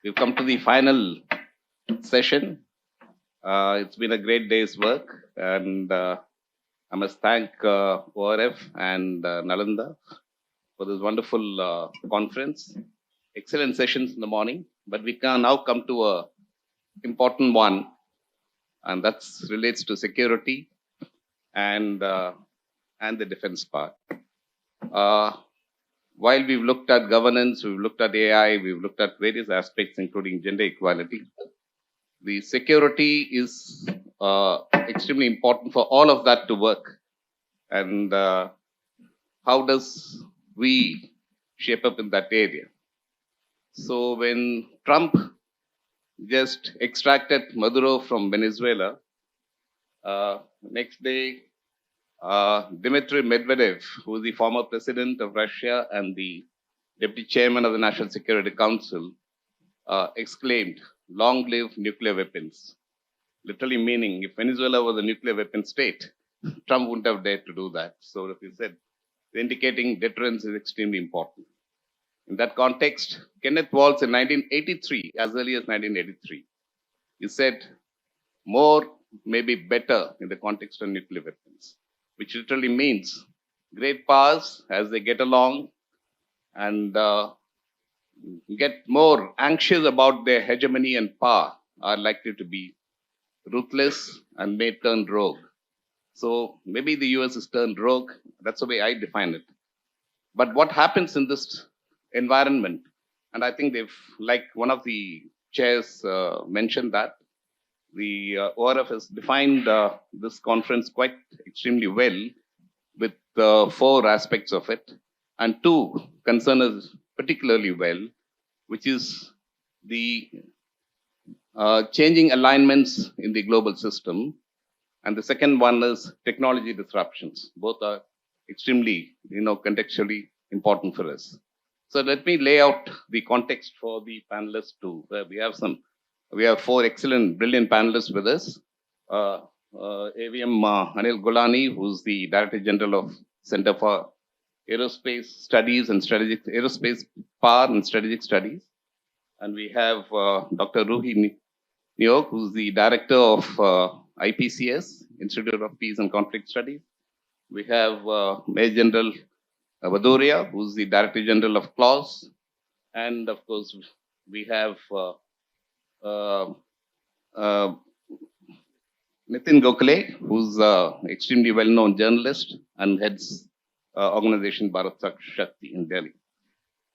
we've come to the final session. It's been a great day's work, and I must thank ORF and Nalanda for this wonderful conference. Excellent sessions in the morning, but we can now come to a important one, and that relates to security and the defense part. While we've looked at governance, we've looked at AI, we've looked at various aspects, including gender equality. The security is extremely important for all of that to work. And how does we shape up in that area? So when Trump just extracted Maduro from Venezuela, next day, Dmitry Medvedev, who is the former president of Russia and the deputy chairman of the National Security Council, exclaimed, "Long live nuclear weapons." Literally meaning, if Venezuela was a nuclear weapon state, Trump wouldn't have dared to do that. So, as he said, indicating deterrence is extremely important. In that context, Kenneth Waltz in 1983, as early as 1983, he said, "More may be better in the context of nuclear weapons," which literally means great powers, as they get along and get more anxious about their hegemony and power, are likely to be ruthless and may turn rogue. So maybe the US has turned rogue. That's the way I define it. But what happens in this environment, and I think they've, like one of the chairs mentioned that, the ORF has defined this conference quite extremely well with 4 aspects of it, and 2 concern us particularly well, which is the changing alignments in the global system, and the second one is technology disruptions. Both are extremely, contextually important for us. So let me lay out the context for the panelists too. We have 4 excellent, brilliant panelists with us. AVM Anil Golani, who's the Director General of Center for Aerospace Studies and Aerospace Power and Strategic Studies. And we have Dr. Ruhi Nyok, who's the Director of IPCS, Institute of Peace and Conflict Studies. We have Major General Vadoria, who's the Director General of CLAWS. And of course, we have Nitin Gokhale, who's an extremely well-known journalist and heads organization Bharat Shakti in Delhi.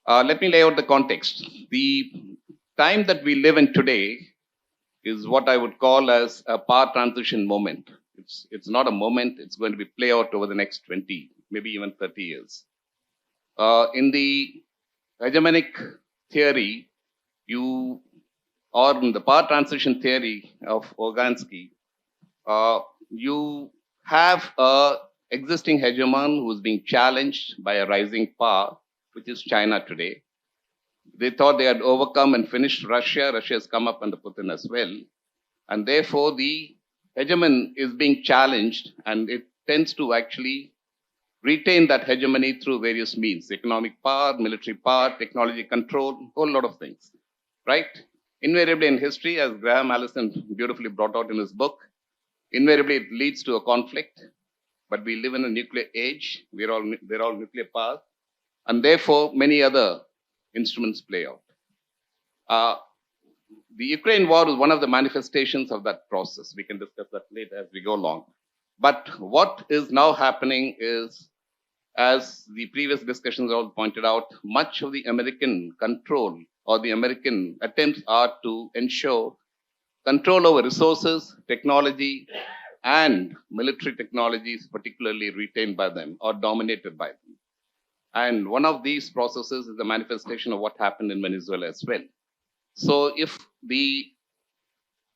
Let me lay out the context. The time that we live in today is what I would call as a power transition moment. It's not a moment, it's going to be play out over the next 20, maybe even 30 years. In the hegemonic theory, or in the power transition theory of Organsky, you have a existing hegemon who is being challenged by a rising power, which is China today. They thought they had overcome and finished Russia. Russia has come up under Putin as well. And therefore, the hegemon is being challenged, and it tends to actually retain that hegemony through various means: economic power, military power, technology control, a whole lot of things, right? Invariably in history, as Graham Allison beautifully brought out in his book, invariably it leads to a conflict. But we live in a nuclear age. They're all nuclear powers. And therefore, many other instruments play out. The Ukraine war is one of the manifestations of that process. We can discuss that later as we go along. But what is now happening is, as the previous discussions all pointed out, much of the American control or the American attempts are to ensure control over resources, technology, and military technologies, particularly retained by them or dominated by them. And one of these processes is the manifestation of what happened in Venezuela as well. So if the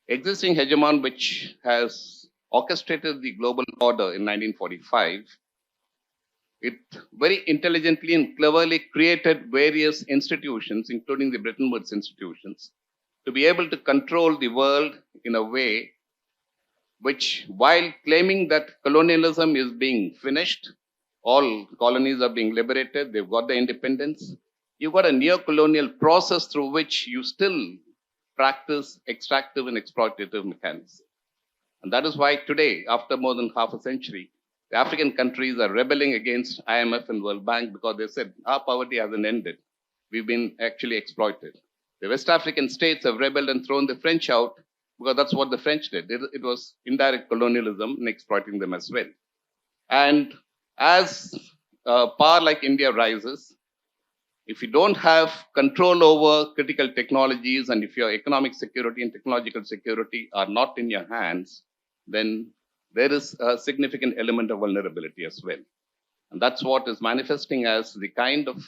existing hegemon, which has orchestrated the global order in 1945, it very intelligently and cleverly created various institutions, including the Bretton Woods institutions, to be able to control the world in a way which, while claiming that colonialism is being finished, all colonies are being liberated, they've got their independence, you've got a neo-colonial process through which you still practice extractive and exploitative mechanisms. And that is why today, after more than half a century, the African countries are rebelling against IMF and World Bank because they said our poverty hasn't ended. We've been actually exploited. The West African states have rebelled and thrown the French out because that's what the French did. It was indirect colonialism and exploiting them as well. And as power like India rises, if you don't have control over critical technologies and if your economic security and technological security are not in your hands, then there is a significant element of vulnerability as well. And that's what is manifesting as the kind of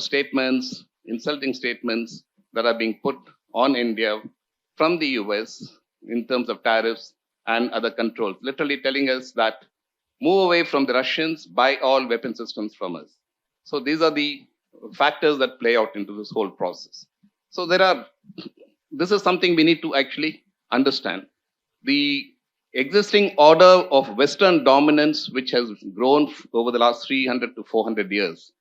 statements, insulting statements that are being put on India from the US in terms of tariffs and other controls, literally telling us that move away from the Russians, buy all weapon systems from us. So these are the factors that play out into this whole process. So this is something we need to actually understand. The existing order of Western dominance, which has grown over the last 300 to 400 years,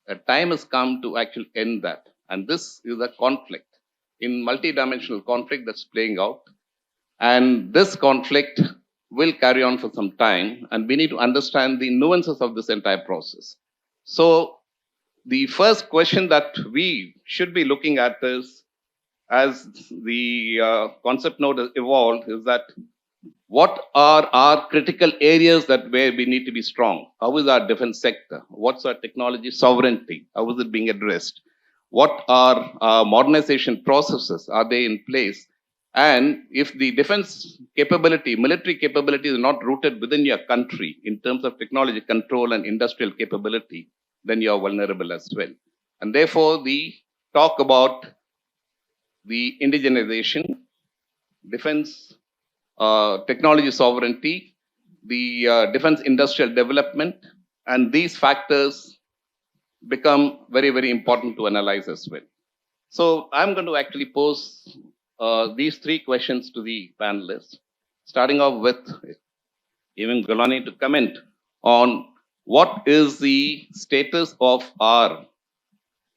a time has come to actually end that. And this is a conflict, in multidimensional conflict that's playing out. And this conflict will carry on for some time, and we need to understand the nuances of this entire process. So the first question that we should be looking at is, as the concept note has evolved, is that what are our critical areas that where we need to be strong? How is our defense sector? What's our technology sovereignty? How is it being addressed? What are our modernization processes? Are they in place? And if the defense capability, military capability is not rooted within your country in terms of technology control and industrial capability, then you are vulnerable as well. And therefore, the talk about the indigenization, defense, technology sovereignty, the defense industrial development, and these factors become very, very important to analyze as well. So I'm going to actually pose these three questions to the panelists, starting off with even Golani to comment on what is the status of our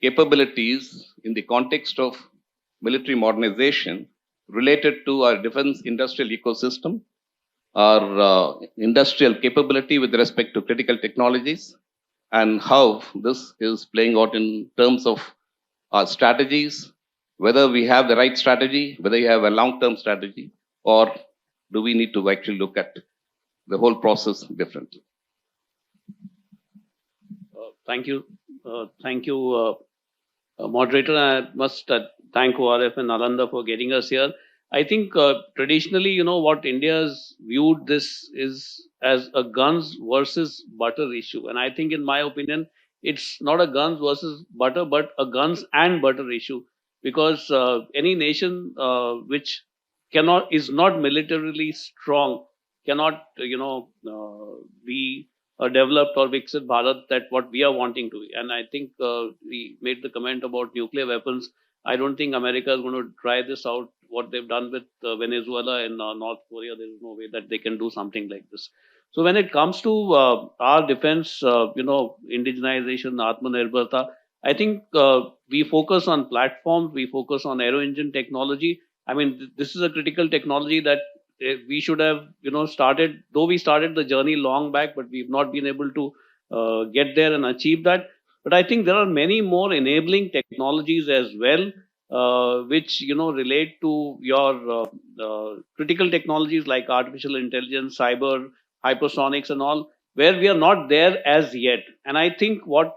capabilities in the context of military modernization related to our defense industrial ecosystem, our industrial capability with respect to critical technologies, and how this is playing out in terms of our strategies, whether we have the right strategy, whether you have a long-term strategy, or do we need to actually look at the whole process differently? Thank you. Moderator. I must thank ORF and Nalanda for getting us here. I think traditionally, what India has viewed this is as a guns versus butter issue. And I think, in my opinion, it's not a guns versus butter, but a guns and butter issue. Because any nation which is not militarily strong cannot, be a developed or Viksit Bharat that what we are wanting to be. And I think we made the comment about nuclear weapons. I don't think America is going to try this out, what they've done with Venezuela and North Korea. There is no way that they can do something like this. So when it comes to our defense, indigenization, Atmanirbhar, I think we focus on platforms, we focus on aero engine technology. I mean, this is a critical technology that we should have, started, though we started the journey long back, but we've not been able to get there and achieve that. But I think there are many more enabling technologies as well, which, relate to your critical technologies like artificial intelligence, cyber, hypersonics and all, where we are not there as yet. And I think what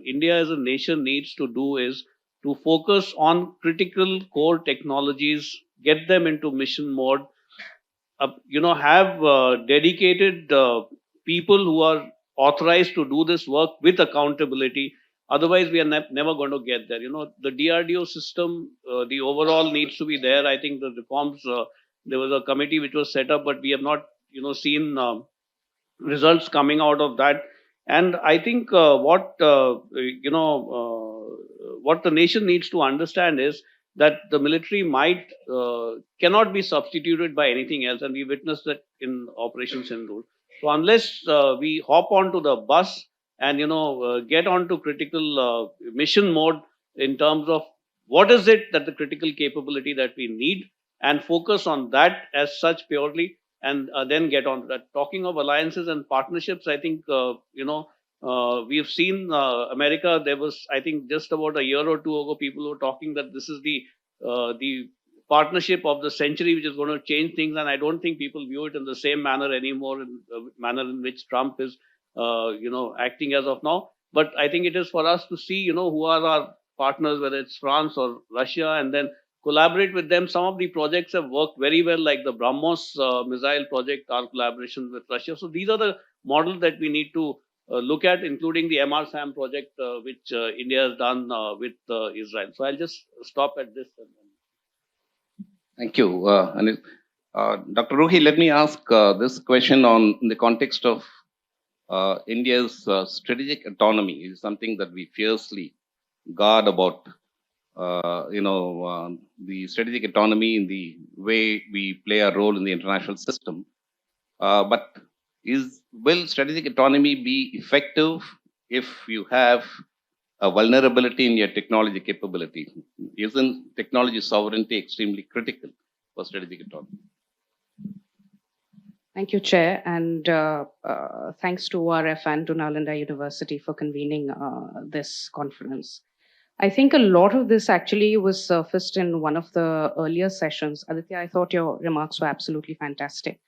India as a nation needs to do is to focus on critical core technologies, get them into mission mode, have dedicated people who are authorized to do this work with accountability. Otherwise, we are never going to get there. The DRDO system, the overall needs to be there. I think the reforms, there was a committee which was set up, but we have not, seen results coming out of that. And I think what the nation needs to understand is that the military cannot be substituted by anything else. And we witnessed that in Operation Sindoor. So unless we hop onto the bus and get onto critical mission mode in terms of what is it that the critical capability that we need, and focus on that as such purely, and then get on to that. Talking of alliances and partnerships, I think we've seen America. There was, I think, just about a year or two ago, people were talking that this is the partnership of the century, which is going to change things. And I don't think people view it in the same manner anymore, in the manner in which Trump is, acting as of now. But I think it is for us to see, who are our partners, whether it's France or Russia, and then collaborate with them. Some of the projects have worked very well, like the BrahMos missile project, our collaboration with Russia. So these are the models that we need to look at, including the MRSAM project, which India has done with Israel. So I'll just stop at this. Thank you, Anil. Dr. Ruhi, let me ask this question in the context of India's strategic autonomy. Is something that we fiercely guard about. The strategic autonomy in the way we play a role in the international system. But will strategic autonomy be effective if you have a vulnerability in your technology capability? Isn't technology sovereignty extremely critical for strategic autonomy? Thank you, Chair, and thanks to ORF and to Nalanda University for convening this conference. I think a lot of this actually was surfaced in one of the earlier sessions. Aditya, I thought your remarks were absolutely fantastic.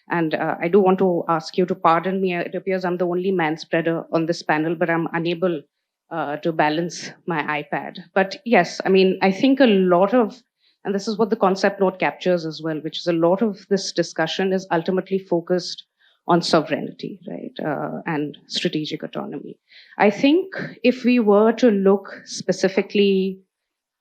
And I do want to ask you to pardon me. It appears I'm the only man-spreader on this panel, but I'm unable to balance my iPad. But yes, I mean, I think a lot of, and this is what the concept note captures as well, which is a lot of this discussion is ultimately focused on sovereignty, right, and strategic autonomy. I think if we were to look specifically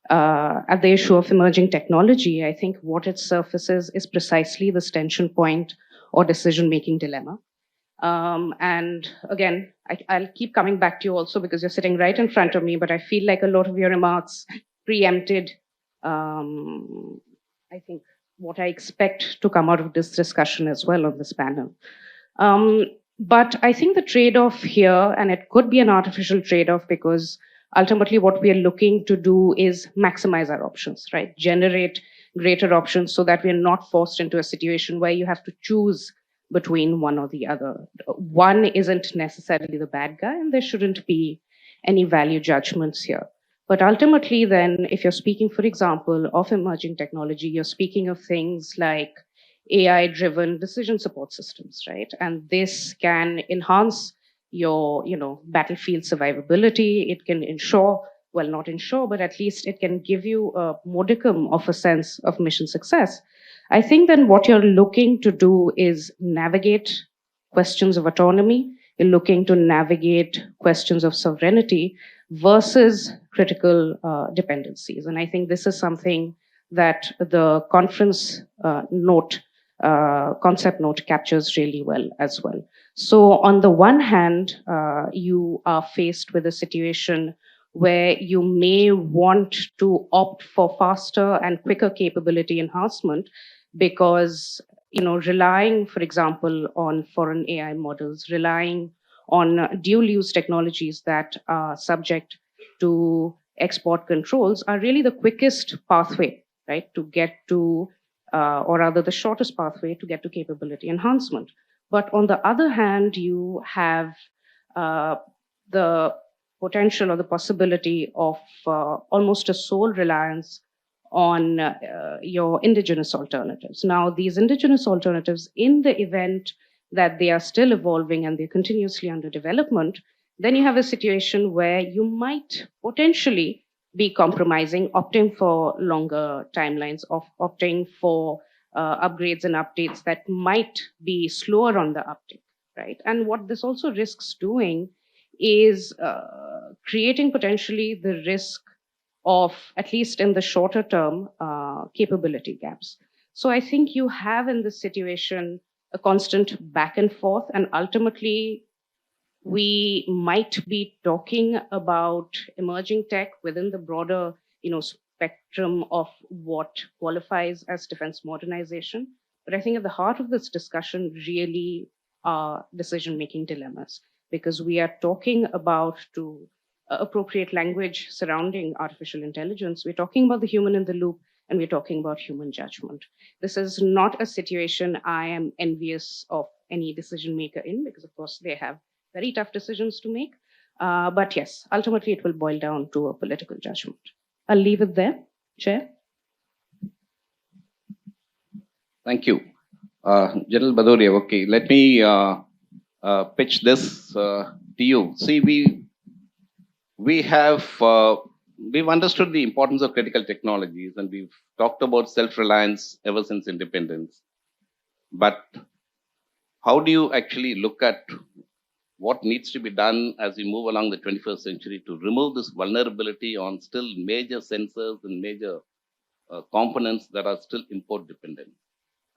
at the issue of emerging technology, I think what it surfaces is precisely this tension point or decision-making dilemma. And again, I'll keep coming back to you also because you're sitting right in front of me, but I feel like a lot of your remarks preempted, I think, what I expect to come out of this discussion as well on this panel. But I think the trade-off here, and it could be an artificial trade-off because ultimately what we are looking to do is maximize our options, right? Generate greater options so that we are not forced into a situation where you have to choose between one or the other. One isn't necessarily the bad guy, and there shouldn't be any value judgments here. But ultimately then, if you're speaking, for example, of emerging technology, you're speaking of things like AI-driven decision support systems, right? And this can enhance your, battlefield survivability. It can ensure, well, not ensure, but at least it can give you a modicum of a sense of mission success. I think then what you're looking to do is navigate questions of autonomy. You're looking to navigate questions of sovereignty versus critical dependencies. And I think this is something that the conference concept note captures really well as well. So on the one hand, you are faced with a situation where you may want to opt for faster and quicker capability enhancement because, relying, for example, on foreign AI models, relying on dual use technologies that are subject to export controls are really the quickest pathway, right, to get to or rather the shortest pathway to get to capability enhancement. But on the other hand, you have the potential or the possibility of almost a sole reliance on your indigenous alternatives. Now, these indigenous alternatives, in the event that they are still evolving and they're continuously under development, then you have a situation where you might potentially be compromising, opting for longer timelines, of opting for upgrades and updates that might be slower on the uptake, right? And what this also risks doing is creating potentially the risk of, at least in the shorter term, capability gaps. So I think you have in this situation a constant back and forth, and ultimately we might be talking about emerging tech within the broader, spectrum of what qualifies as defense modernization. But I think at the heart of this discussion really are decision-making dilemmas. because we are talking about, to appropriate language surrounding artificial intelligence, we're talking about the human in the loop, and we're talking about human judgment. This is not a situation I am envious of any decision maker in, because, of course, they have very tough decisions to make. But yes, ultimately, it will boil down to a political judgment. I'll leave it there, Chair. Thank you. General Badoria, okay, let me pitch this to you. See, we've understood the importance of critical technologies, and we've talked about self-reliance ever since independence. But how do you actually look at what needs to be done as we move along the 21st century to remove this vulnerability on still major sensors and major components that are still import dependent?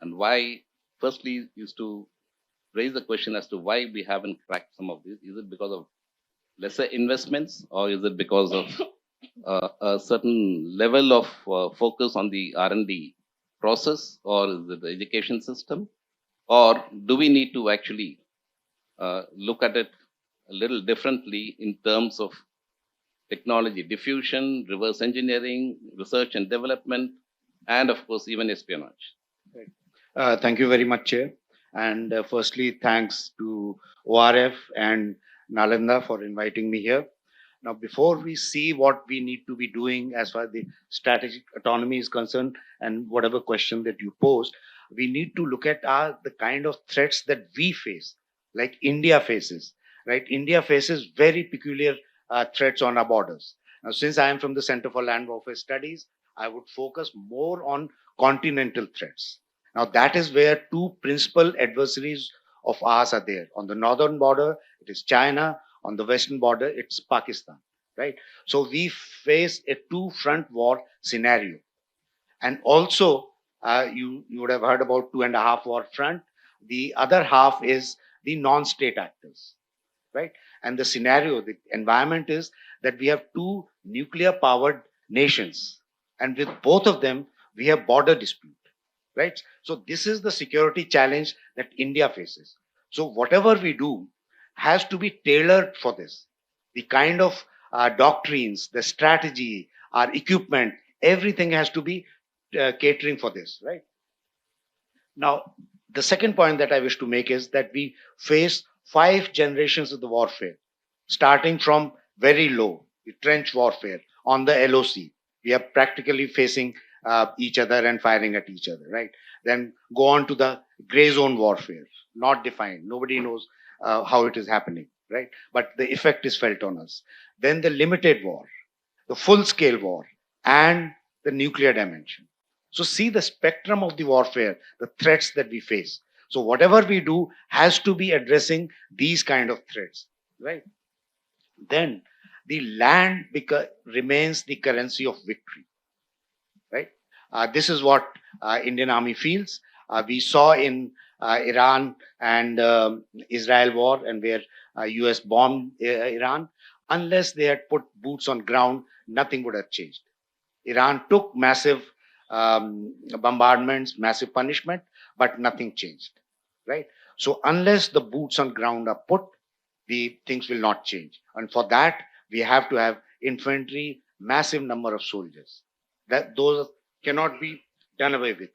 And why, firstly, is to raise the question as to why we haven't cracked some of these. Is it because of lesser investments, or is it because of a certain level of focus on the R&D process, or is it the education system, or do we need to actually look at it a little differently in terms of technology diffusion, reverse engineering, research and development, and of course even espionage? Thank you very much, Chair. And firstly, thanks to ORF and Nalanda for inviting me here. Now, before we see what we need to be doing as far as the strategic autonomy is concerned, and whatever question that you posed, we need to look at the kind of threats that we face, like India faces, right? India faces very peculiar threats on our borders. Now, since I am from the Center for Land Warfare Studies, I would focus more on continental threats. Now, that is where two principal adversaries of ours are there. On the northern border, it is China. On the western border, it's Pakistan, right? So we face a two-front war scenario. And also, you would have heard about 2.5 war front. The other half is the non-state actors, right? And the scenario, the environment is that we have two nuclear-powered nations. And with both of them, we have border dispute, right? So this is the security challenge that India faces. So whatever we do has to be tailored for this. The kind of doctrines, the strategy, our equipment, everything has to be catering for this, right? Now, the second point that I wish to make is that we face 5 generations of the warfare, starting from very low, the trench warfare on the LOC. We are practically facing each other and firing at each other, right? Then go on to the gray zone warfare, not defined. Nobody knows how it is happening, right? But the effect is felt on us. Then the limited war, the full scale war, and the nuclear dimension. So see the spectrum of the warfare, the threats that we face. So whatever we do has to be addressing these kind of threats, right? Then the land remains the currency of victory, right? This is what Indian Army feels. We saw in Iran and Israel war, and where US bombed Iran. Unless they had put boots on ground, nothing would have changed. Iran took massive bombardments, massive punishment, but nothing changed, right? So unless the boots on ground are put, the things will not change. And for that, we have to have infantry, massive number of soldiers. That those cannot be done away with.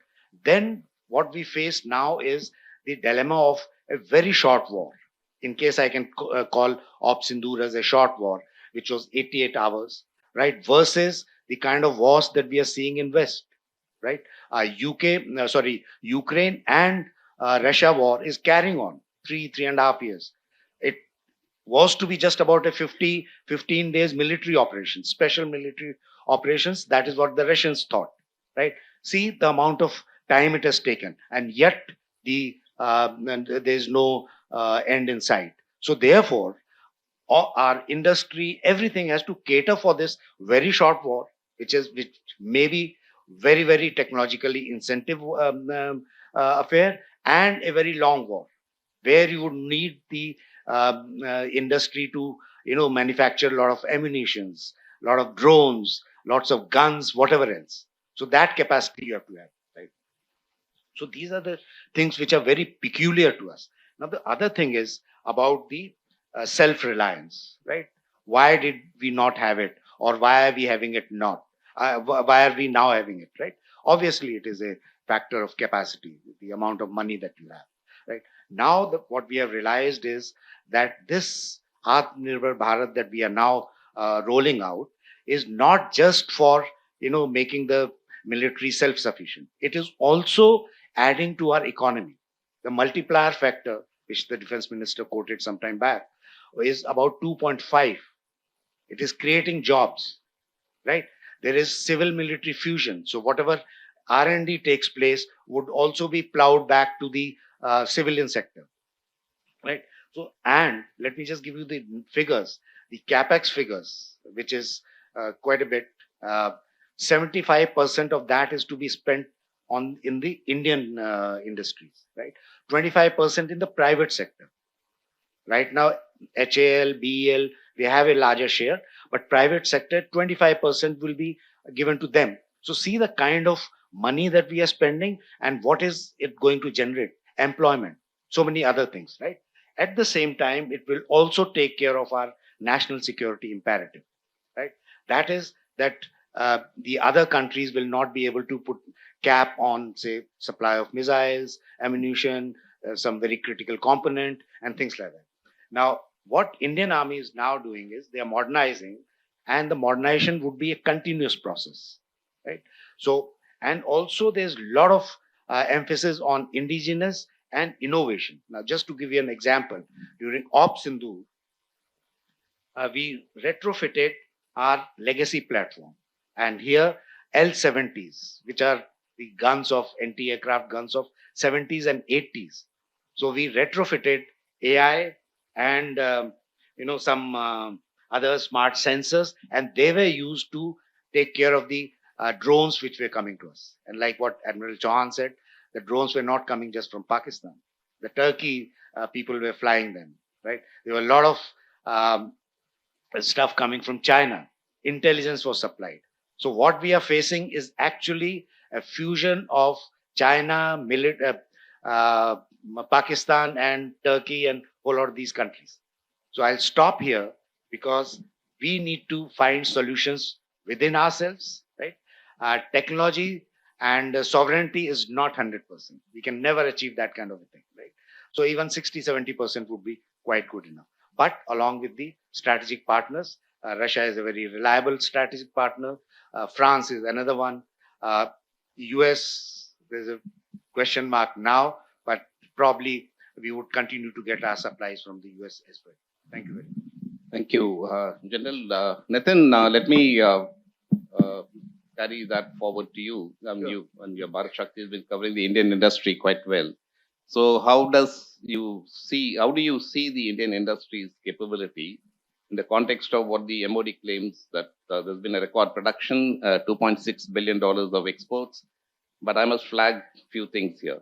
Then what we face now is the dilemma of a very short war. In case I can call Op Sindoor as a short war, which was 88 hours, right? Versus the kind of wars that we are seeing in West, right? Ukraine and Russia war is carrying on 3.5 years. It was to be just about a 15 days military operation, special military operations. That is what the Russians thought, right? See the amount of time it has taken, and yet there is no end in sight. So therefore, our industry, everything has to cater for this very short war, which may be very, very technologically incentive affair, and a very long war, where you would need the industry to manufacture a lot of ammunitions, a lot of drones, lots of guns, whatever else. So that capacity you have to have, right? So these are the things which are very peculiar to us. Now the other thing is about the self-reliance, right? Why did we not have it, or why are we having it not? Why are we now having it, right? Obviously, it is a factor of capacity, the amount of money that you have, right? Now, what we have realized is that this Atmanirbhar Bharat that we are now rolling out is not just for making the military self-sufficient. It is also adding to our economy. The multiplier factor, which the defense minister quoted some time back, is about 2.5. It is creating jobs, right? There is civil military fusion. So whatever R&D takes place would also be plowed back to the civilian sector, right? So, and let me just give you the figures, the capex figures, which is quite a bit. 75% of that is to be spent on in the Indian industries, right? 25% in the private sector. Right now, HAL, BEL, they have a larger share, but private sector, 25% will be given to them. So see the kind of money that we are spending and what is it going to generate? Employment, so many other things, right? At the same time, it will also take care of our national security imperative, right? That is that the other countries will not be able to put cap on, say, supply of missiles, ammunition, some very critical component, and things like that. Now, what Indian Army is now doing is they are modernizing, and the modernization would be a continuous process, right? So, and also there's a lot of emphasis on indigenous and innovation. Now, just to give you an example, during Op Sindhu, we retrofitted our legacy platform, and here L-70s, which are the guns of anti-aircraft guns of 70s and 80s. So we retrofitted AI and some other smart sensors, and they were used to take care of the drones which were coming to us. And like what Admiral Chauhan said, the drones were not coming just from Pakistan. The Turkey people were flying them, right? There were a lot of stuff coming from China. Intelligence was supplied. So what we are facing is actually a fusion of China, Pakistan, and Turkey, and a whole lot of these countries. So I'll stop here because we need to find solutions within ourselves, right? Technology and sovereignty is not 100%. We can never achieve that kind of a thing, right? So even 60-70% would be quite good enough. But along with the strategic partners, Russia is a very reliable strategic partner. France is another one. US, there's a question mark now, but probably we would continue to get our supplies from the US as well. Thank you very much. Thank you, General. Nitin, let me carry that forward to you. Sure. You and your Bharat Shakti has been covering the Indian industry quite well. So how do you see the Indian industry's capability in the context of what the MOD claims that there's been a record production, $2.6 billion of exports? But I must flag a few things here.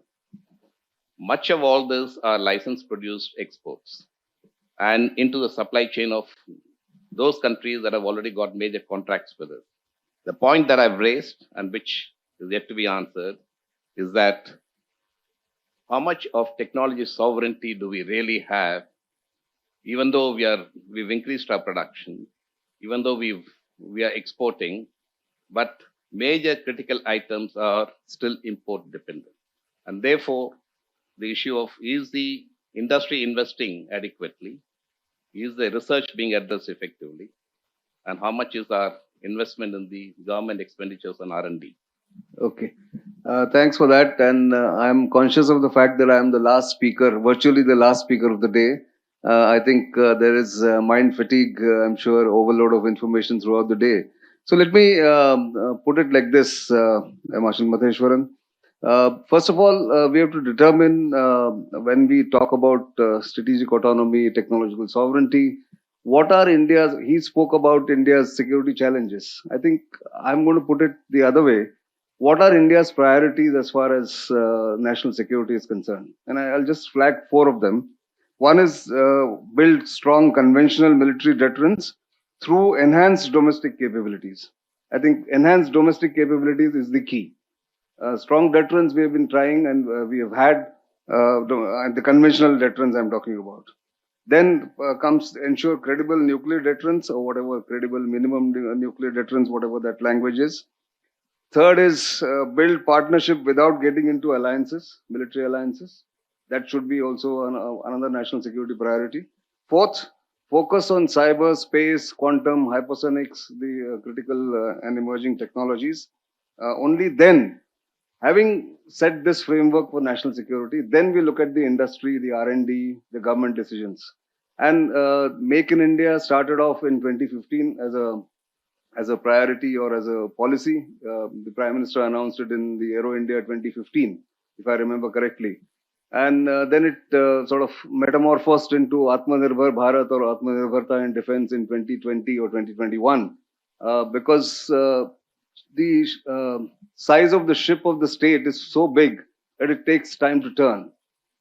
Much of all this are license produced exports and into the supply chain of those countries that have already got major contracts with us. The point that I've raised and which is yet to be answered is that how much of technology sovereignty do we really have, even though we've increased our production, even though we are exporting, but major critical items are still import dependent. And therefore, the issue of is the industry investing adequately? Is the research being addressed effectively? And how much is our investment in the government expenditures on R&D? Okay. Thanks for that. And I'm conscious of the fact that I'm the last speaker, virtually the last speaker of the day. I think there is mind fatigue, I'm sure, overload of information throughout the day. So let me put it like this, Marshal Matheshwaran. First of all, we have to determine when we talk about strategic autonomy, technological sovereignty, what are India's, he spoke about India's security challenges. I think I'm going to put it the other way. What are India's priorities as far as national security is concerned? And I'll just flag 4 of them. One is build strong conventional military deterrence through enhanced domestic capabilities. I think enhanced domestic capabilities is the key. Strong deterrence we have been trying, and we have had the conventional deterrence I'm talking about. Then comes ensure credible nuclear deterrence or whatever, credible minimum nuclear deterrence, whatever that language is. Third is build partnership without getting into alliances, military alliances. That should be also another national security priority. Fourth, focus on cyber, space, quantum, hypersonics, the critical and emerging technologies. Only then, having set this framework for national security, then we look at the industry, the R&D, the government decisions. And Make in India started off in 2015 as a priority or as a policy. The Prime Minister announced it in the Aero India 2015, if I remember correctly. And then it sort of metamorphosed into Atmanirbhar Bharat or Atmanirbharta in defense in 2020 or 2021, because the size of the ship of the state is so big that it takes time to turn.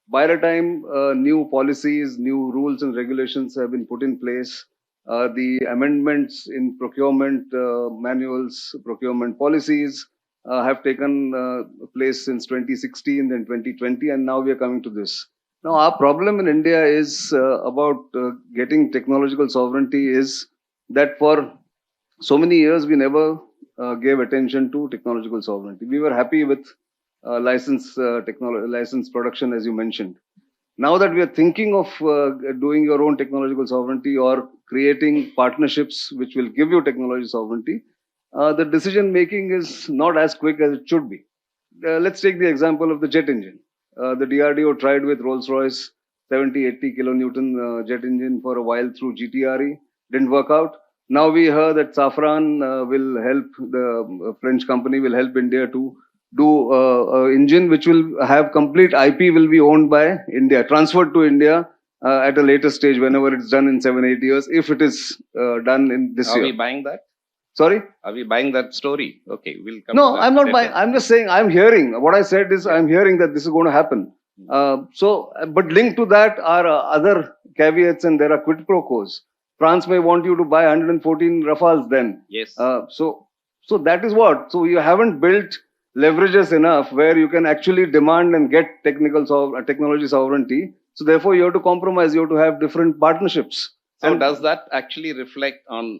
By the time new policies, new rules and regulations have been put in place, the amendments in procurement manuals, procurement policies have taken place since 2016, then 2020, and now we are coming to this. Now, our problem in India is about getting technological sovereignty is that for so many years we never gave attention to technological sovereignty. We were happy with license production, as you mentioned. Now that we are thinking of doing your own technological sovereignty or creating partnerships which will give you technology sovereignty, the decision making is not as quick as it should be. Let's take the example of the jet engine. The DRDO tried with Rolls-Royce 70, 80 kilonewton jet engine for a while through GTRE, didn't work out. Now we heard that Safran will help, the French company will help India to do engine which will have complete IP will be owned by India, transferred to India at a later stage whenever it's done in 7-8 years, if it is done in this year. Are we buying that? Sorry? Are we buying that story? Okay, we'll come No, to that I'm not later. buying. I'm just saying, I'm hearing. What I said is, I'm hearing that this is going to happen. But linked to that are other caveats, and there are quid pro quos. France may want you to buy 114 Rafales then. Yes. So that is what. So you haven't built leverages enough where you can actually demand and get technology sovereignty. So therefore, you have to compromise. You have to have different partnerships. So does that actually reflect on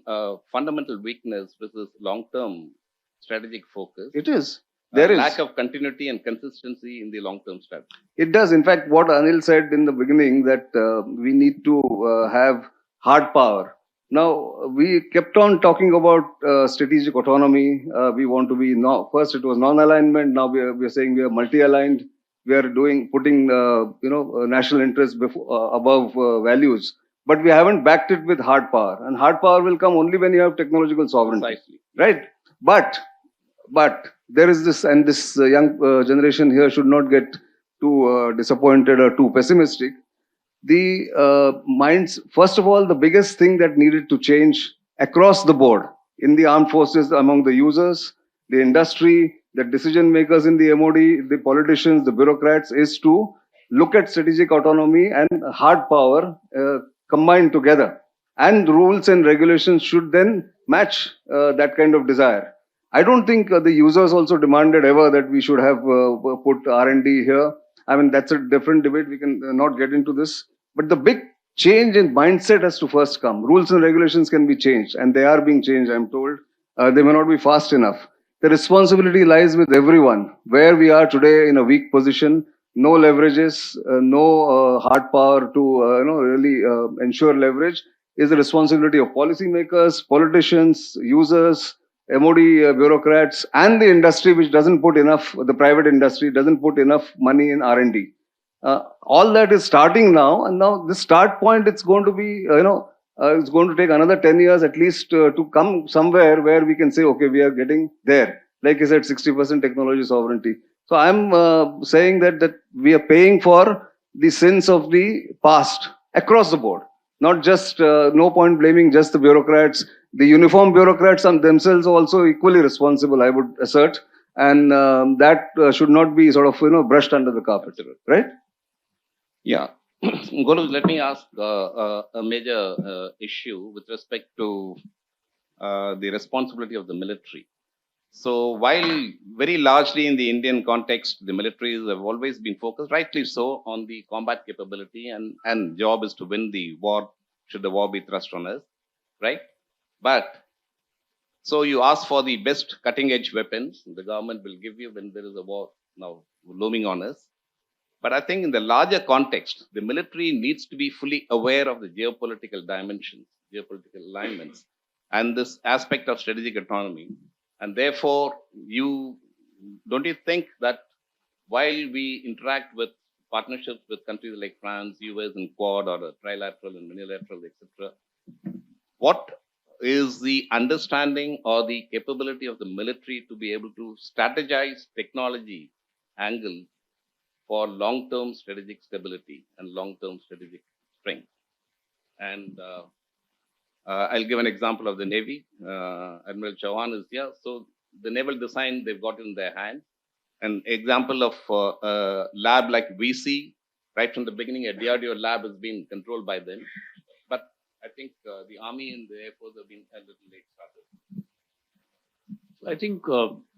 fundamental weakness versus long-term strategic focus? It is. There is lack of continuity and consistency in the long-term strategy. It does. In fact, what Anil said in the beginning, that we need to have hard power. Now, we kept on talking about strategic autonomy. We want to be, first it was non-alignment. Now we are saying we are multi-aligned. We are putting national interest above values. But we haven't backed it with hard power. And hard power will come only when you have technological sovereignty. Precisely. Right? But there is this, and this young generation here should not get too disappointed or too pessimistic. The minds, first of all, the biggest thing that needed to change across the board in the armed forces, among the users, the industry, the decision makers in the MOD, the politicians, the bureaucrats, is to look at strategic autonomy and hard power combined together. And rules and regulations should then match that kind of desire. I don't think the users also demanded ever that we should have put R&D here. I mean, that's a different debate. We can not get into this. But the big change in mindset has to first come. Rules and regulations can be changed, and they are being changed, I'm told. They may not be fast enough. The responsibility lies with everyone. Where we are today in a weak position, no leverages, no hard power to really ensure leverage, is the responsibility of policymakers, politicians, users, MOD bureaucrats, and the industry, which doesn't put enough, the private industry doesn't put enough money in R&D. All that is starting now, and now the start point, it's going to be, it's going to take another 10 years at least to come somewhere where we can say, okay, we are getting there. Like I said, 60% technology sovereignty. So I'm saying that we are paying for the sins of the past across the board. Not just, no point blaming just the bureaucrats. The uniform bureaucrats themselves are also equally responsible, I would assert. And that should not be sort of, brushed under the carpet, right? Yeah. Golu, let me ask a major issue with respect to the responsibility of the military. So while very largely in the Indian context, the militaries have always been focused, rightly so, on the combat capability and job is to win the war should the war be thrust on us, right? But so you ask for the best cutting edge weapons, the government will give you when there is a war now looming on us. But I think in the larger context, the military needs to be fully aware of the geopolitical dimensions, geopolitical alignments, and this aspect of strategic autonomy. And therefore, you don't you think that while we interact with partnerships with countries like France, US, and Quad, or a trilateral and minilateral, etc., what is the understanding or the capability of the military to be able to strategize technology angle for long-term strategic stability and long-term strategic strength? And I'll give an example of the Navy. Admiral Chauhan is here. So the naval design they've got in their hands. An example of a lab like VC, right from the beginning, a DRDO lab has been controlled by them. But I think the Army and the Air Force have been a little late started. I think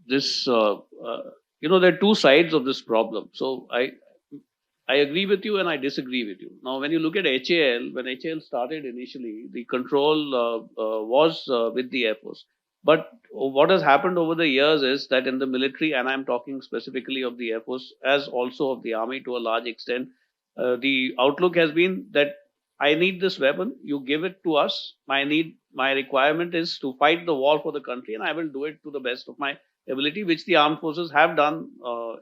this, there are two sides of this problem. So I agree with you and I disagree with you. Now, when you look at HAL, when HAL started initially, the control was with the Air Force. But what has happened over the years is that in the military, and I'm talking specifically of the Air Force, as also of the Army to a large extent, the outlook has been that I need this weapon, you give it to us. My requirement is to fight the war for the country, and I will do it to the best of my ability, which the armed forces have done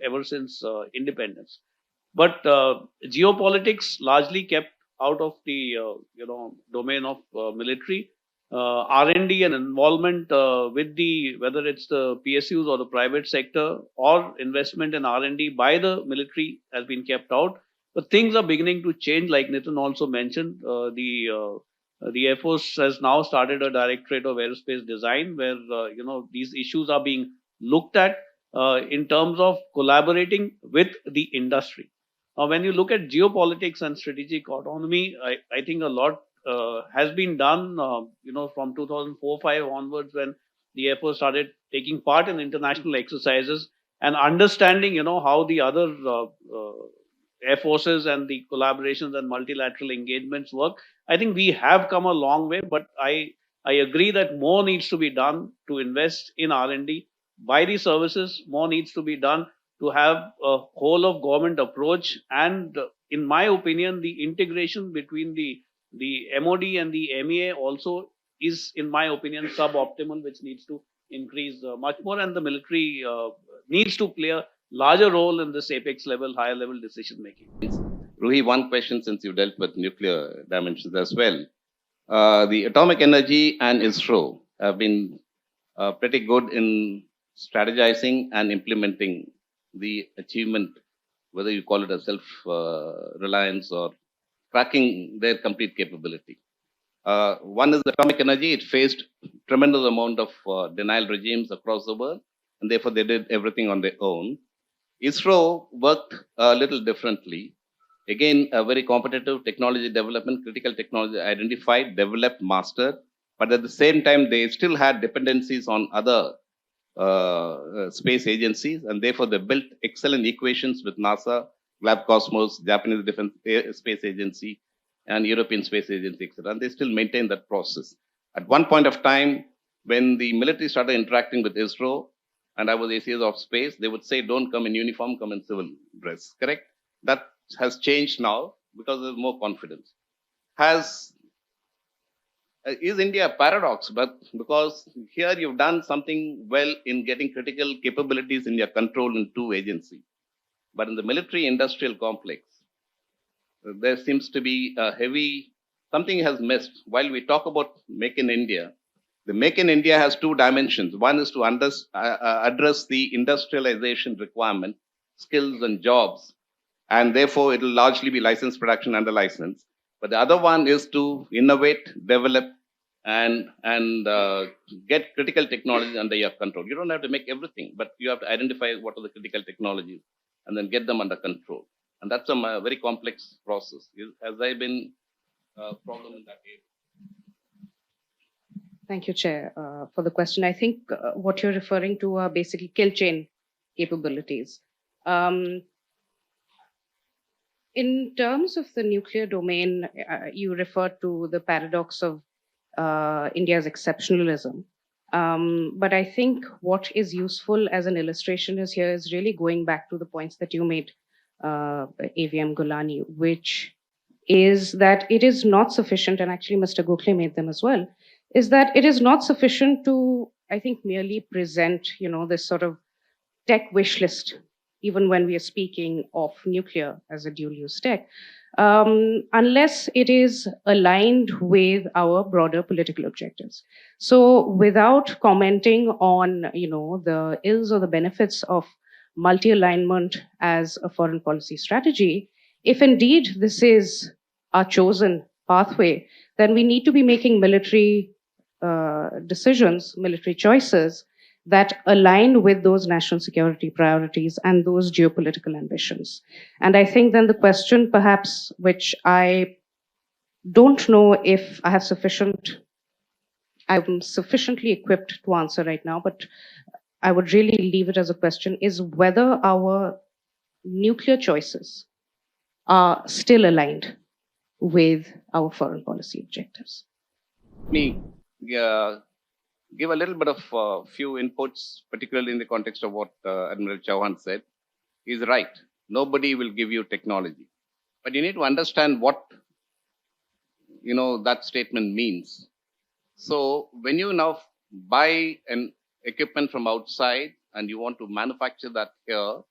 ever since independence. But geopolitics largely kept out of the domain of military. R&D and involvement with the whether it's the PSUs or the private sector or investment in R&D by the military has been kept out. But things are beginning to change, like Nitin also mentioned. The Air Force has now started a Directorate of Aerospace Design, where these issues are being looked at in terms of collaborating with the industry. When you look at geopolitics and strategic autonomy, I think a lot has been done, from 2004-5 onwards, when the Air Force started taking part in international exercises and understanding, how the other air forces and the collaborations and multilateral engagements work. I think we have come a long way, but I agree that more needs to be done to invest in R&D by the services. More needs to be done to have a whole of government approach, and in my opinion, the integration between the MOD and the MEA also is, in my opinion, suboptimal, which needs to increase much more, and the military needs to play a larger role in this apex level, higher level decision making. Ruhi, one question, since you dealt with nuclear dimensions as well. The atomic energy and ISRO have been pretty good in strategizing and implementing the achievement, whether you call it a self-reliance or tracking their complete capability. One is atomic energy. It faced tremendous amount of denial regimes across the world, and therefore they did everything on their own. ISRO worked a little differently. Again, a very competitive technology development, critical technology identified, developed, mastered, but at the same time, they still had dependencies on other space agencies, and therefore they built excellent equations with NASA, Lab Cosmos, Japanese Defense Space Agency, and European Space Agency, etc. And they still maintain that process. At one point of time, when the military started interacting with ISRO, and I was ACS of space, they would say, don't come in uniform, come in civil dress, correct? That has changed now because there's more confidence. Is India a paradox? But because here you've done something well in getting critical capabilities in your control in two agencies. But in the military industrial complex, there seems to be a heavy, something has missed. While we talk about Make in India, the Make in India has two dimensions. One is to address the industrialization requirement, skills and jobs, and therefore it will largely be licensed production under license. But the other one is to innovate, develop, and get critical technologies under your control. You don't have to make everything, but you have to identify what are the critical technologies and then get them under control. And that's a very complex process. Has there been a problem in that area? Thank you, Chair, for the question. I think what you're referring to are basically kill chain capabilities. In terms of the nuclear domain, you referred to the paradox of India's exceptionalism. But I think what is useful as an illustration is here is really going back to the points that you made, AVM Gulani, which is that it is not sufficient, and actually Mr. Gokhale made them as well, is that it is not sufficient to, I think, merely present, this sort of tech wish list, even when we are speaking of nuclear as a dual use tech, unless it is aligned with our broader political objectives. So without commenting on, the ills or the benefits of multi-alignment as a foreign policy strategy, if indeed this is our chosen pathway, then we need to be making military decisions, military choices that align with those national security priorities and those geopolitical ambitions. And I think then the question, perhaps, which I don't know if I'm sufficiently equipped to answer right now, but I would really leave it as a question, is whether our nuclear choices are still aligned with our foreign policy objectives. Me, give a little bit of few inputs, particularly in the context of what Admiral Chauhan said. He's right. Nobody will give you technology, but you need to understand what that statement means. So when you now buy an equipment from outside and you want to manufacture that here,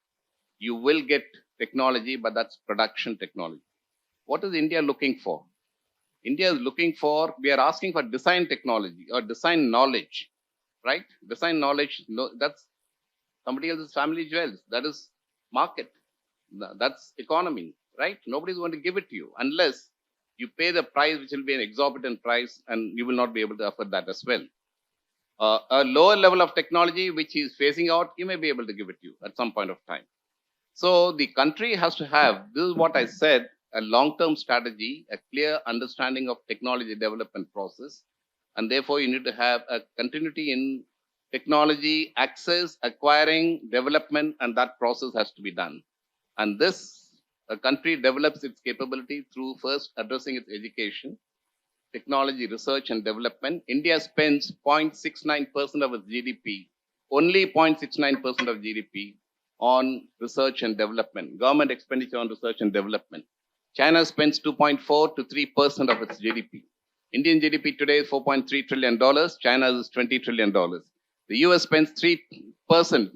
you will get technology, but that's production technology. What is India looking for? India is looking for, we are asking for design technology or design knowledge, right? Design knowledge, that's somebody else's family jewels. That is market. That's economy, right? Nobody's going to give it to you unless you pay the price, which will be an exorbitant price, and you will not be able to afford that as well. A lower level of technology, which is phasing out, he may be able to give it to you at some point of time. So the country has to have, this is what I said, a long-term strategy, a clear understanding of technology development process, and therefore you need to have a continuity in technology, access, acquiring, development, and that process has to be done. And this, a country develops its capability through first addressing its education, technology, research, and development. India spends 0.69% of its GDP, only 0.69% of GDP on research and development, government expenditure on research and development. China spends 2.4 to 3% of its GDP. Indian GDP today is $4.3 trillion. China's is $20 trillion. The US spends 3%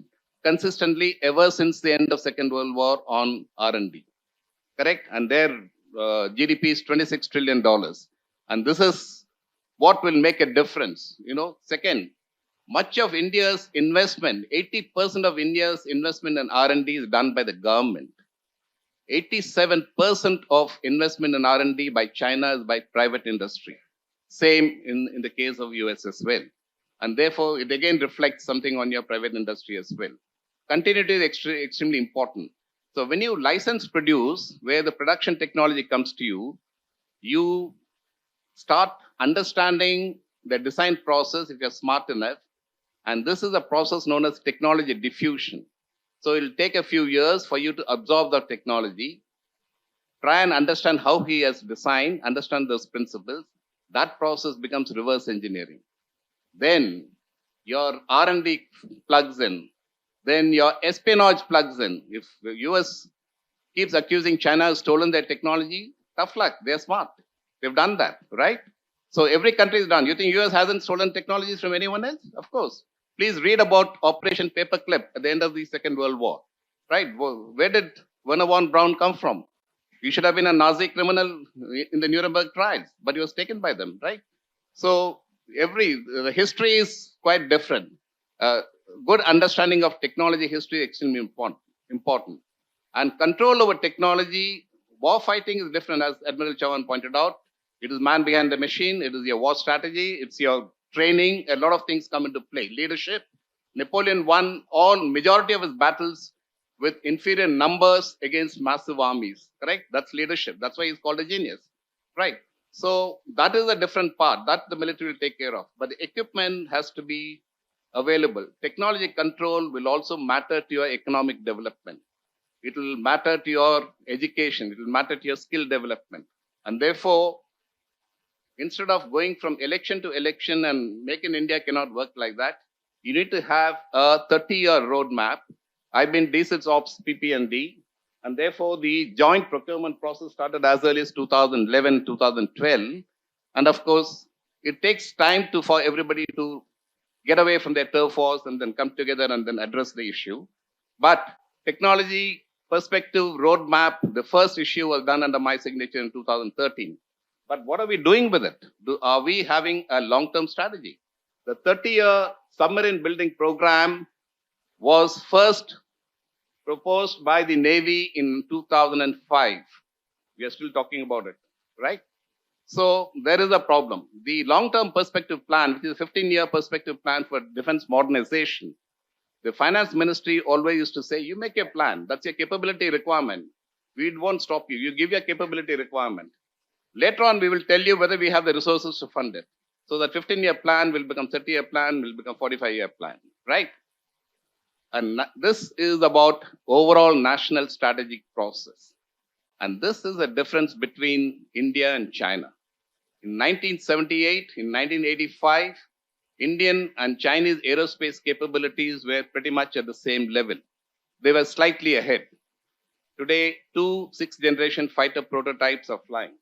consistently ever since the end of Second World War on R&D. Correct? And their GDP is $26 trillion. And this is what will make a difference. Second, much of India's investment, 80% of India's investment in R&D is done by the government. 87% of investment in R&D by China is by private industry. Same in the case of US as well. And therefore, it again reflects something on your private industry as well. Continuity is extremely important. So when you license produce, where the production technology comes to you, you start understanding the design process if you're smart enough. And this is a process known as technology diffusion. So it'll take a few years for you to absorb the technology, try and understand how he has designed, understand those principles. That process becomes reverse engineering. Then your R&D plugs in. Then your espionage plugs in. If the US keeps accusing China has stolen their technology, tough luck. They're smart. They've done that, right? So every country is done. You think US hasn't stolen technologies from anyone else? Of course. Please read about Operation Paperclip at the end of the Second World War, right? Where did Werner von Braun come from? He should have been a Nazi criminal in the Nuremberg trials, but he was taken by them, right? So the history is quite different. Good understanding of technology history is extremely important. And control over technology, war fighting is different, as Admiral Chauhan pointed out. It is man behind the machine. It is your war strategy. It's your training. A lot of things come into play. Leadership. Napoleon won majority of his battles with inferior numbers against massive armies. Correct? That's leadership. That's why he's called a genius. Right? So that is a different part that the military will take care of. But the equipment has to be available. Technology control will also matter to your economic development. It will matter to your education. It will matter to your skill development. And therefore, instead of going from election to election and Make in India cannot work like that, you need to have a 30-year roadmap. I've been DSIT's Ops PP&D, and therefore the joint procurement process started as early as 2011, 2012. And of course, it takes time for everybody to get away from their turf wars and then come together and then address the issue. But technology perspective roadmap, the first issue was done under my signature in 2013. But what are we doing with it? Are we having a long-term strategy? The 30-year submarine building program was first proposed by the Navy in 2005. We are still talking about it, right? So there is a problem. The long-term perspective plan, which is a 15-year perspective plan for defense modernization, the finance ministry always used to say, you make a plan. That's your capability requirement. We won't stop you. You give your capability requirement. Later on, we will tell you whether we have the resources to fund it. So that 15-year plan will become 30-year plan, will become 45-year plan, right? And this is about overall national strategic process. And this is a difference between India and China. In 1978, in 1985, Indian and Chinese aerospace capabilities were pretty much at the same level. They were slightly ahead. Today, 2 6th-generation fighter prototypes are flying.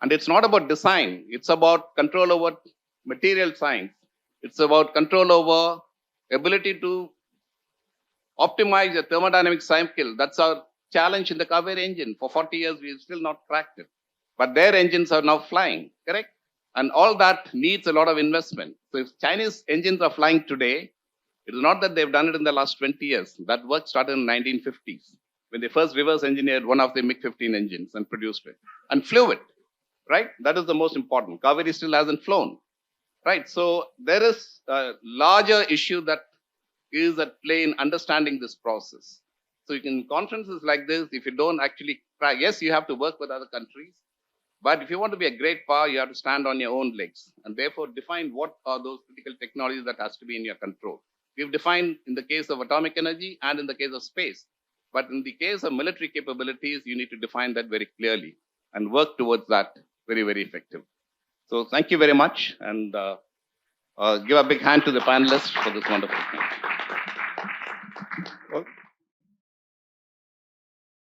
And it's not about design. It's about control over material science. It's about control over ability to optimize the thermodynamic cycle. That's our challenge in the Kaveri engine. For 40 years, we've still not cracked it. But their engines are now flying, correct? And all that needs a lot of investment. So if Chinese engines are flying today, it is not that they've done it in the last 20 years. That work started in the 1950s, when they first reverse engineered one of the MiG-15 engines and produced it and flew it, right? That is the most important. Kaveri still hasn't flown, right? So there is a larger issue that is at play in understanding this process. So you can conferences like this, if you don't actually try, yes, you have to work with other countries, but if you want to be a great power, you have to stand on your own legs and therefore define what are those critical technologies that has to be in your control. We've defined in the case of atomic energy and in the case of space. But in the case of military capabilities, you need to define that very clearly and work towards that very, very effectively. So thank you very much, and give a big hand to the panelists for this wonderful thing. Well,